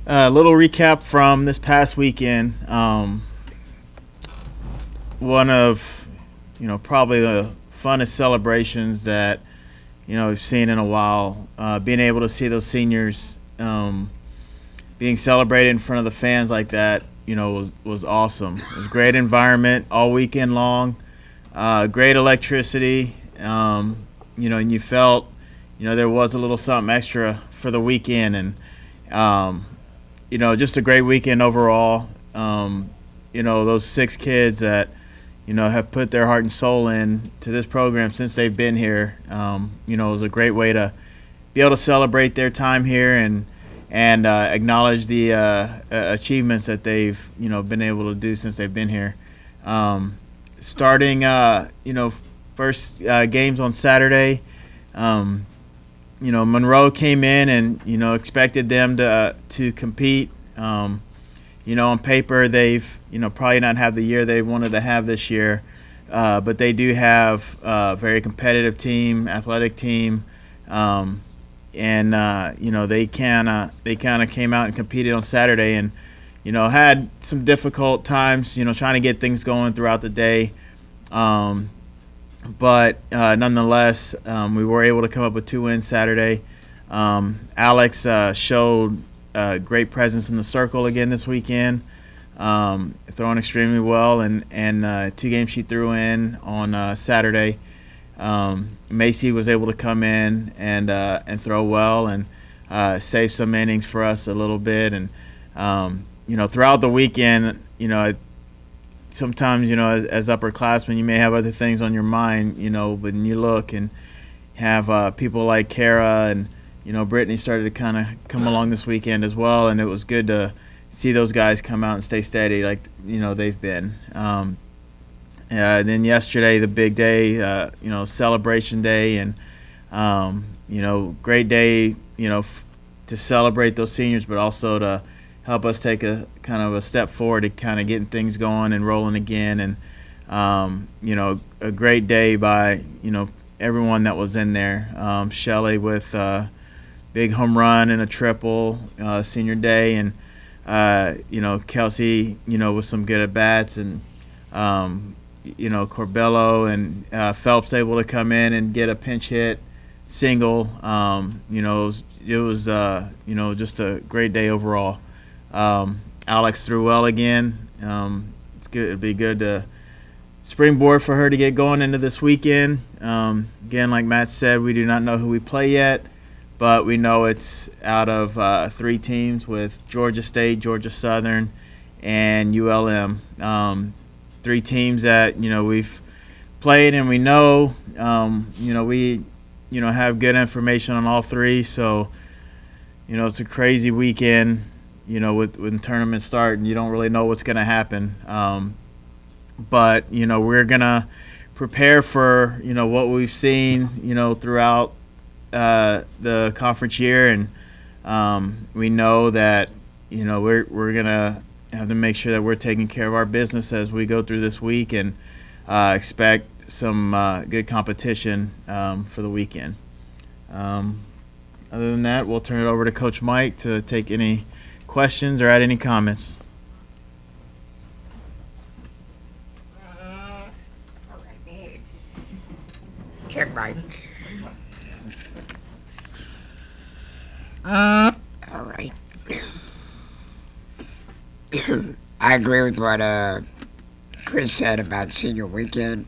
A little recap from this past weekend. One of, probably the funnest celebrations that, we've seen in a while. Being able to see those seniors being celebrated in front of the fans like that, was awesome. It was a great environment all weekend long. Great electricity. And you felt, there was a little something extra for the weekend, and just a great weekend overall. Those 6 kids that, have put their heart and soul in to this program since they've been here. It was a great way to be able to celebrate their time here and acknowledge the achievements that they've, been able to do since they've been here. Starting, first games on Saturday. Monroe came in and, expected them to compete. On paper, they've, probably not have the year they wanted to have this year. But they do have a very competitive team, athletic team. They kind of came out and competed on Saturday and, had some difficult times, trying to get things going throughout the day. But nonetheless, we were able to come up with 2 wins Saturday. Alex showed a great presence in the circle again this weekend, throwing extremely well, and 2 games she threw in on Saturday. Macy was able to come in and throw well and save some innings for us a little bit. And throughout the weekend, sometimes, as upperclassmen, you may have other things on your mind, but when you look and have people like Kara and, Brittany started to kind of come along this weekend as well, and it was good to see those guys come out and stay steady like, they've been. Then yesterday, the big day, celebration day, and, great day, to celebrate those seniors, but also to help us take a kind of a step forward to kind of getting things going and rolling again. And, a great day by, everyone that was in there. Shelly with big home run and a triple senior day, and, Kelsey, with some good at-bats, and, Corbello and Phelps able to come in and get a pinch hit single. It was just a great day overall. Alex threw well again. It's good. It'd be good to springboard for her to get going into this weekend. Again, like Matt said, we do not know who we play yet, but we know it's out of 3 teams with Georgia State, Georgia Southern, and ULM. 3 teams that, we've played and we know. We, have good information on all 3. So, it's a crazy weekend, when tournaments start and you don't really know what's going to happen. But, we're going to prepare for, what we've seen, throughout the conference year. And we know that, we're going to have to make sure that we're taking care of our business as we go through this week, and expect some good competition for the weekend. Other than that, we'll turn it over to Coach Mike to take any questions or add any comments. Check Mike. All right. I agree with what Chris said about senior weekend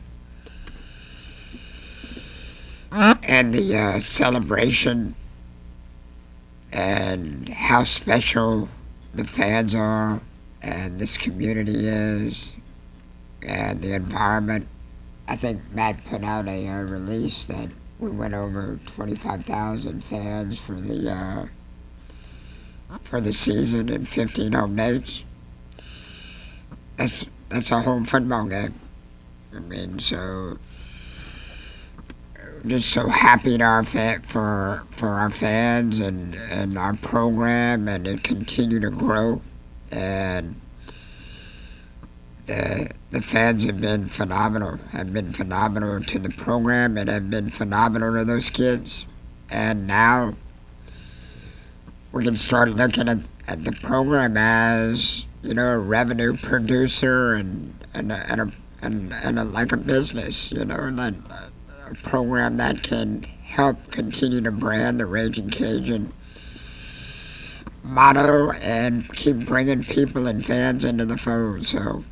and the celebration and how special the fans are and this community is and the environment. I think Matt put out a release that we went over 25,000 fans for the season and 15 home dates. That's a home football game. I mean, so just so happy to for our fans and our program, and it continue to grow. And the fans have been phenomenal to the program, and have been phenomenal to those kids. And now we can start looking the program as, a revenue producer and like a business, that a program that can help continue to brand the Ragin Cajun motto and keep bringing people and fans into the fold. So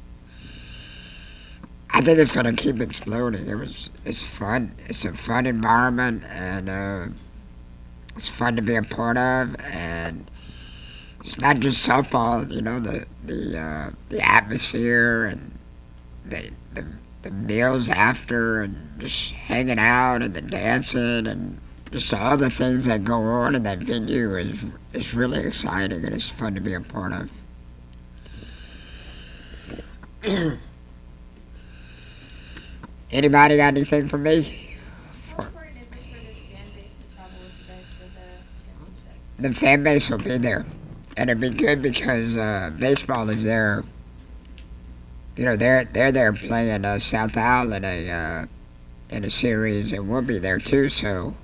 I think it's going to keep exploding. It's fun. It's a fun environment, and it's fun to be a part of. And it's not just softball. The atmosphere and the meals after, and just hanging out and the dancing and just all the things that go on in that venue is really exciting, and it's fun to be a part of. Anybody got anything for me? How important is it for this fan base to travel with you guys for the championship? The fan base will be there, and it'd be good because baseball is there. They're there playing South Isle in a series, and we'll be there too. So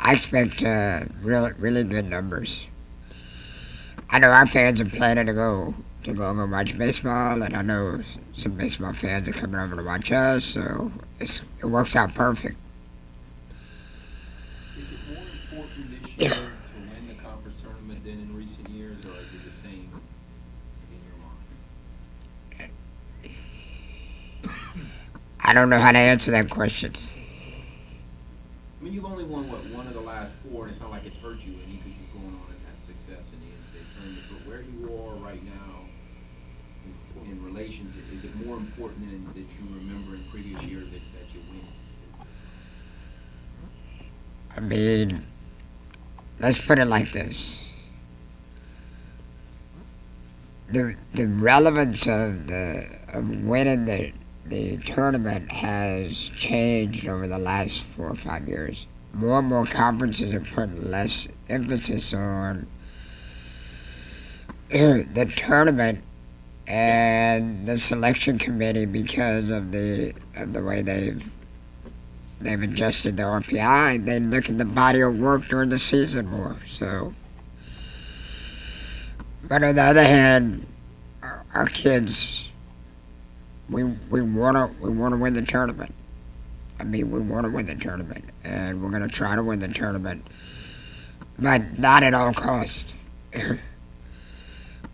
I expect really good numbers. I know our fans are planning to go over and watch baseball, and I know some baseball fans are coming over to watch us. So it works out perfect. Is it more important this year to win the conference tournament than in recent years, or is it the same in your mind? I don't know how to answer that question. I mean, you've only won, one of the last four, and it's not like it's hurt you any because you're going on and had success in the NCAA tournament. But where you are right now in relation to, is it more important than that you remember in previous years that you win? I mean, let's put it like this. The relevance of winning the tournament has changed over the last 4 or 5 years. More and more conferences are putting less emphasis on the tournament and the selection committee because of the way they've adjusted the RPI. They look at the body of work during the season more. So, but on the other hand, our kids, we wanna win the tournament. I mean, we want to win the tournament, and we're going to try to win the tournament, but not at all costs.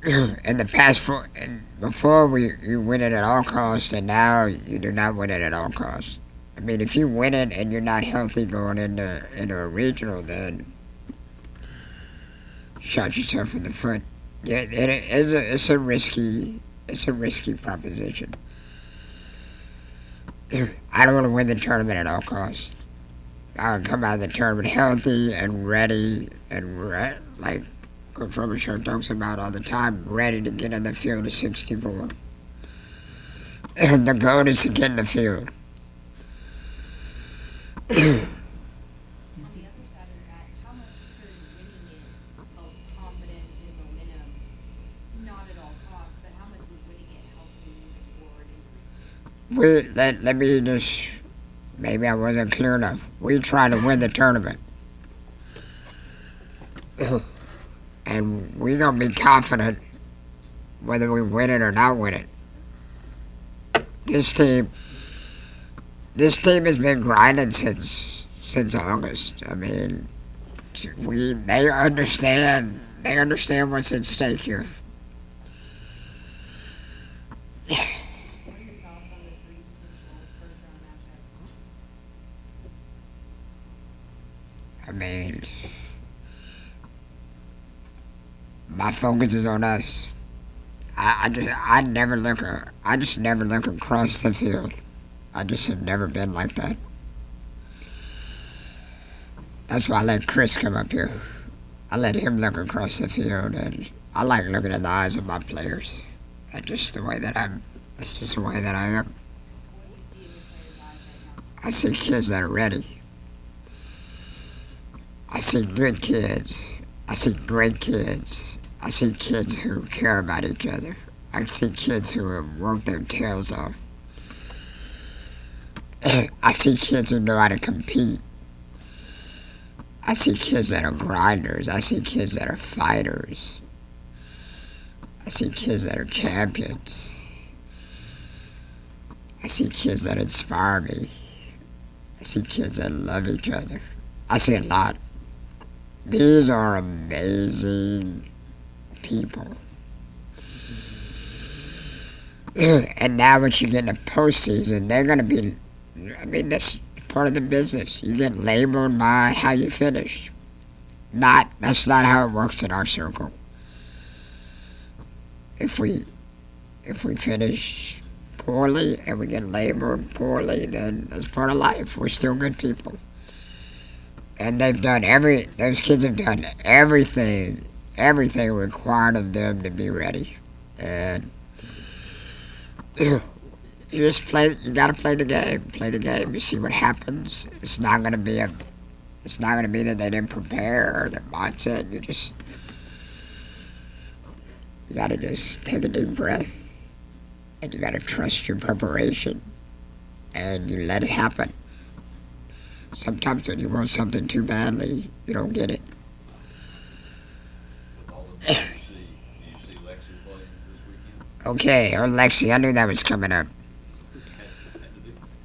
In the past, before you win it at all costs, and now you do not win it at all costs. I mean, if you win it and you're not healthy going into a regional, then shot yourself in the foot. Yeah, it's a risky proposition. I don't want to win the tournament at all costs. I want to come out of the tournament healthy and ready, and like Coach Robichaud talks about all the time, ready to get in the field at 64. And the goal is to get in the field. On the other side of that, how much could winning it help confidence and momentum? Not at all costs, but how much would winning it help you moving forward? Let me just, maybe I wasn't clear enough. We try to win the tournament. And we're going to be confident whether we win it or not win it. This team has been grinding since August. I mean, they understand what's at stake here. What are your thoughts on the 3 potential first-round matchups? I mean, my focus is on us. I just never look across the field. I just have never been like that. That's why I let Chris come up here. I let him look across the field, and I like looking in the eyes of my players. That's just the way that I am. What do you see in your players' eyes right now? I see kids that are ready. I see good kids. I see great kids. I see kids who care about each other. I see kids who have worked their tails off. I see kids who know how to compete. I see kids that are grinders. I see kids that are fighters. I see kids that are champions. I see kids that inspire me. I see kids that love each other. I see a lot. These are amazing people. And now when you get in the postseason, they're going to be, I mean, that's part of the business. You get labeled by how you finish. That's not how it works in our circle. If we finish poorly and we get labeled poorly, then that's part of life. We're still good people. And those kids have done everything required of them to be ready. And you gotta play the game, you see what happens. It's not gonna be that they didn't prepare or their mindset. You gotta just take a deep breath, and you gotta trust your preparation, and you let it happen. Sometimes when you want something too badly, you don't get it. Do you see Lexi play this weekend? Okay, Lexi, I knew that was coming up.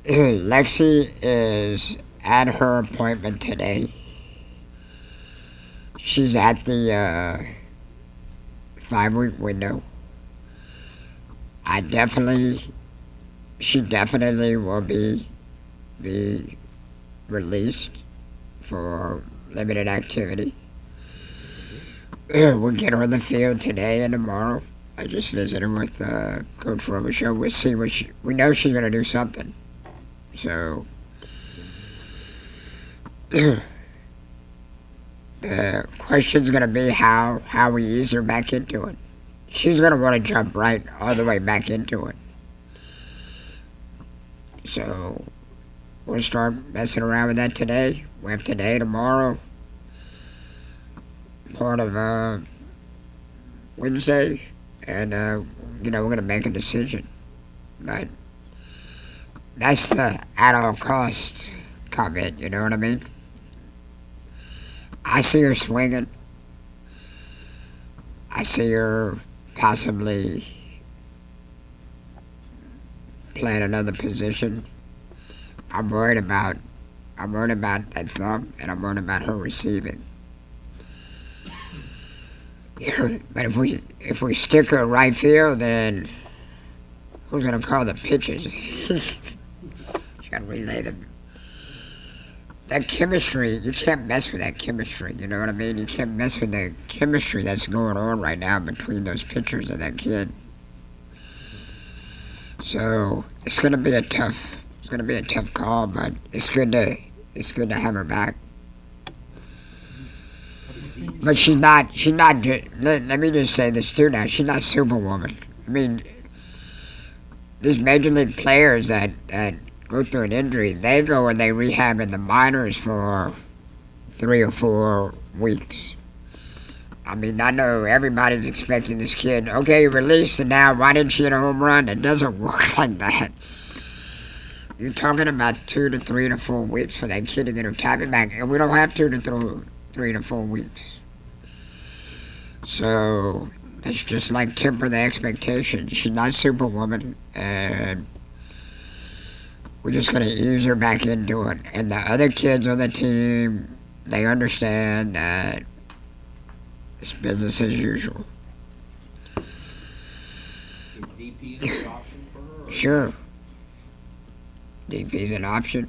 Lexi is at her appointment today. She's at the 5-week window. She definitely will be released for limited activity. We'll get her on the field today and tomorrow. I just visited with Coach Robichaud. We'll see we know she's going to do something. So the question's going to be how we ease her back into it. She's going to want to jump right all the way back into it. So we'll start messing around with that today. We have today, tomorrow, part of Wednesday, and we're going to make a decision. But that's the at all costs comment, you know what I mean? I see her swinging. I see her possibly playing another position. I'm worried about that thumb, and I'm worried about her receiving. But if we stick her in right field, then who's gonna call the pitches? She's gotta relay them. That chemistry, you can't mess with that chemistry, you know what I mean? You can't mess with the chemistry that's going on right now between those pitchers and that kid. So it's gonna be a tough call, but it's good to have her back. But let me just say this too now, she's not Superwoman. I mean, these major league players that go through an injury, they go and they rehab in the minors for 3 or 4 weeks. I mean, I know everybody's expecting this kid, okay, you released and now why didn't she hit a home run? It doesn't work like that. You're talking about 2 to 3 to 4 weeks for that kid to get her timing back, and we don't have 3 to 4 weeks. So it's just like temper the expectations. She's not Superwoman, and we're just going to ease her back into it. And the other kids on the team, they understand that it's business as usual. Is DP an option for her? Sure. DP's an option.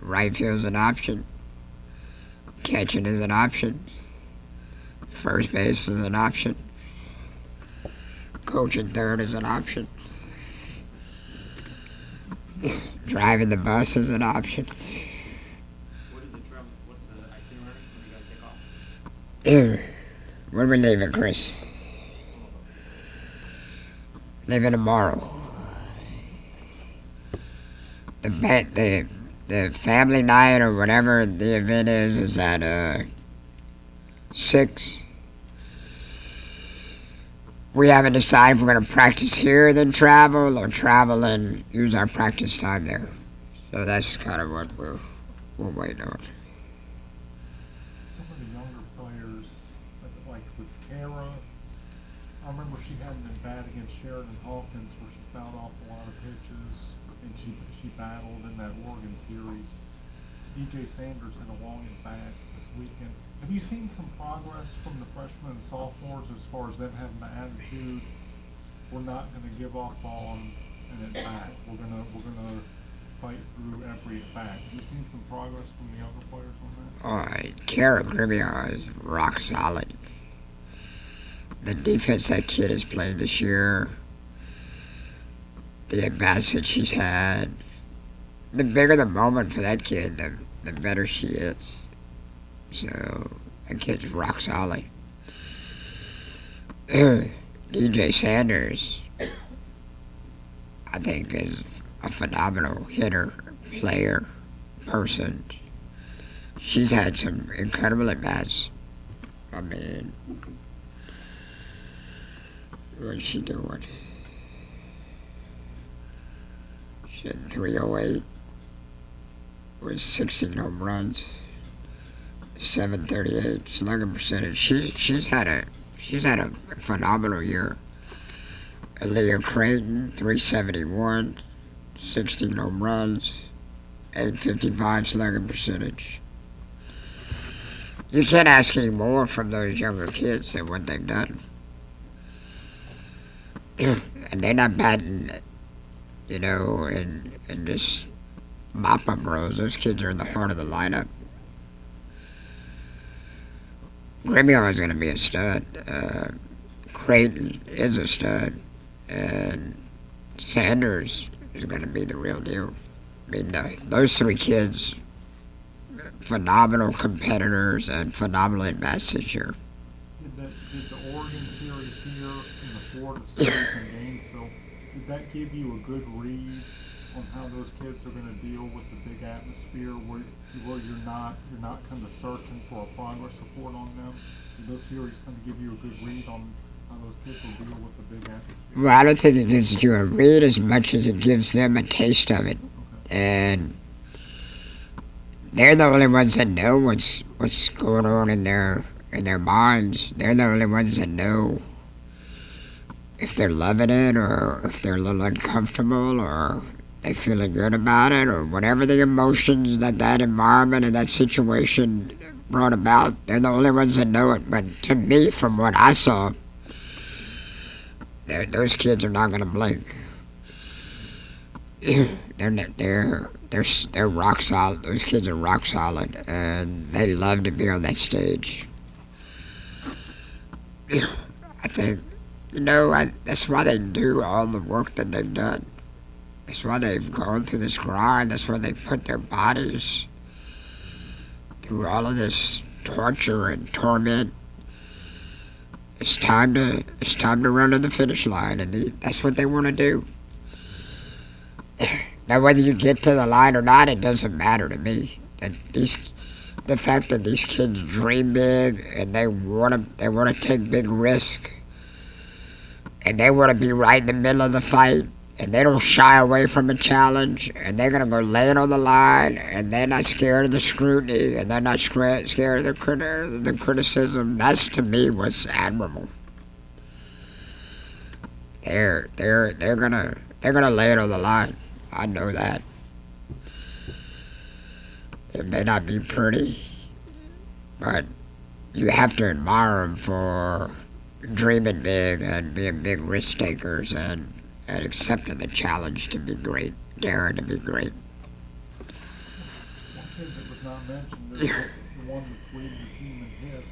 Right field's an option. Catching is an option. First base is an option. Coaching third is an option. Driving the bus is an option. What's the itinerary when you gotta take off? When are we leaving, Chris? Leaving tomorrow. The family night or whatever the event is at 6. We haven't decided if we're going to practice here then travel, or travel and use our practice time there. So that's kind of what we're waiting on. Some of the younger players, like with Kara, I remember she had an at-bat against Sheridan Hawkins where she fouled off a lot of pitches, and she battled in that Oregon series. DJ Sanders had a long at-bat this weekend. Have you seen some progress from the freshmen and sophomores as far as them having the attitude, we're not going to give off on an at-bat. We're gonna fight through every at-bat. Have you seen some progress from the younger players on that? All right, Kara Grimion is rock solid. The defense that kid has played this year, the at-bats that she's had, the bigger the moment for that kid, the better she is. So, that kid's rock solid. DJ Sanders, I think, is a phenomenal hitter, player, person. She's had some incredible at-bats. I mean, what's she doing? She had 308 with 16 home runs, 738 slugging percentage. She's had a phenomenal year. Aaliyah Creighton, 371, 16 home runs, 855 slugging percentage. You can't ask any more from those younger kids than what they've done. And they're not batting, and just mop-up rows. Those kids are in the heart of the lineup. Grimion is going to be a stud. Creighton is a stud. And Sanders is going to be the real deal. I mean, those three kids, phenomenal competitors and phenomenal at-bats this year. Did the Oregon series here in the Florida series in Gainesville, did that give you a good read on how those kids are going to deal with the big atmosphere where you're not kind of searching for a progress report on them? Did those series kind of give you a good read on how those kids will deal with the big atmosphere? Well, I don't think it gives you a read as much as it gives them a taste of it. Okay. And they're the only ones that know what's going on in their minds. They're the only ones that know if they're loving it or if they're a little uncomfortable or they feeling good about it or whatever the emotions that environment and that situation brought about. They're the only ones that know it. But to me, from what I saw, those kids are not going to blink. They're rock solid. Those kids are rock solid, and they love to be on that stage. I think, that's why they do all the work that they've done. That's why they've gone through this grind. That's why they put their bodies through all of this torture and torment. It's time to run to the finish line, and that's what they want to do. Now, whether you get to the line or not, it doesn't matter to me. The fact that these kids dream big and they want to take big risks, and they want to be right in the middle of the fight, and they don't shy away from a challenge, and they're gonna go lay it on the line, and they're not scared of the scrutiny, and they're not scared of the criticism. That's, to me, what's admirable. They're gonna lay it on the line. I know that. It may not be pretty, but you have to admire them for dreaming big and being big risk takers and accepting the challenge to be great, daring to be great. One kid that was not mentioned is the one that's leading the team in hits,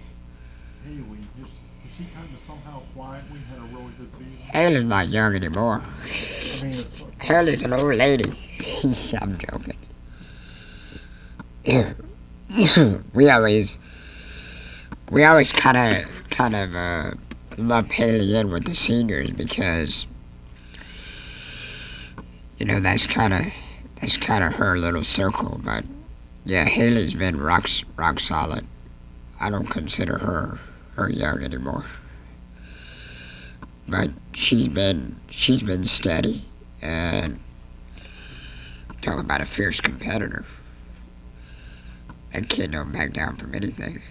Haley. Is she kind of somehow quietly had a really good season? Haley's not young anymore. I mean, Haley's an old lady. I'm joking. we always kind of lump Haley in with the seniors because that's kind of her little circle. But yeah, Haley's been rock solid. I don't consider her young anymore. But she's been steady and talk about a fierce competitor. That kid don't back down from anything.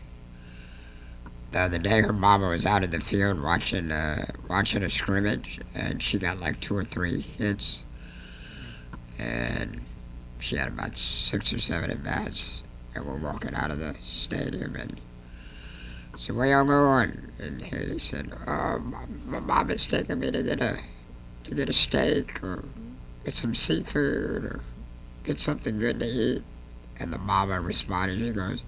The other day, her mama was out in the field watching a scrimmage, and she got like 2 or 3 hits, and she had about 6 or 7 at bats, and we're walking out of the stadium, and so where y'all going? And he said, "Oh, my mom is taking me to get a steak or get some seafood or get something good to eat." And the mama responded, she goes,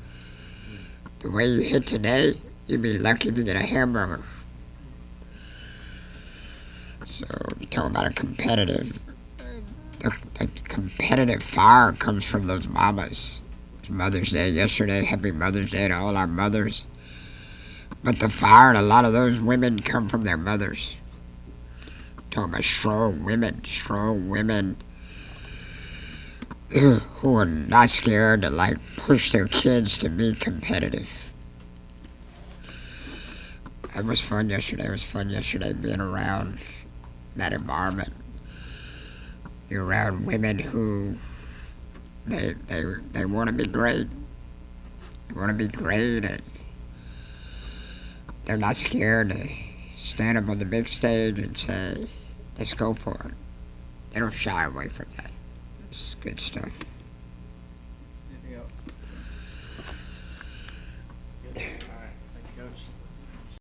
"The way you hit today, you'd be lucky if you get a hamburger." So you're talking about the competitive fire comes from those mamas. It's Mother's Day yesterday. Happy Mother's Day to all our mothers. But the fire and a lot of those women come from their mothers. Talking about strong women who are not scared to like push their kids to be competitive. It was fun yesterday. It was fun yesterday being around that environment. You're around women who they want to be great. They want to be great, and they're not scared to stand up on the big stage and say, "Let's go for it." They don't shy away from that. It's good stuff.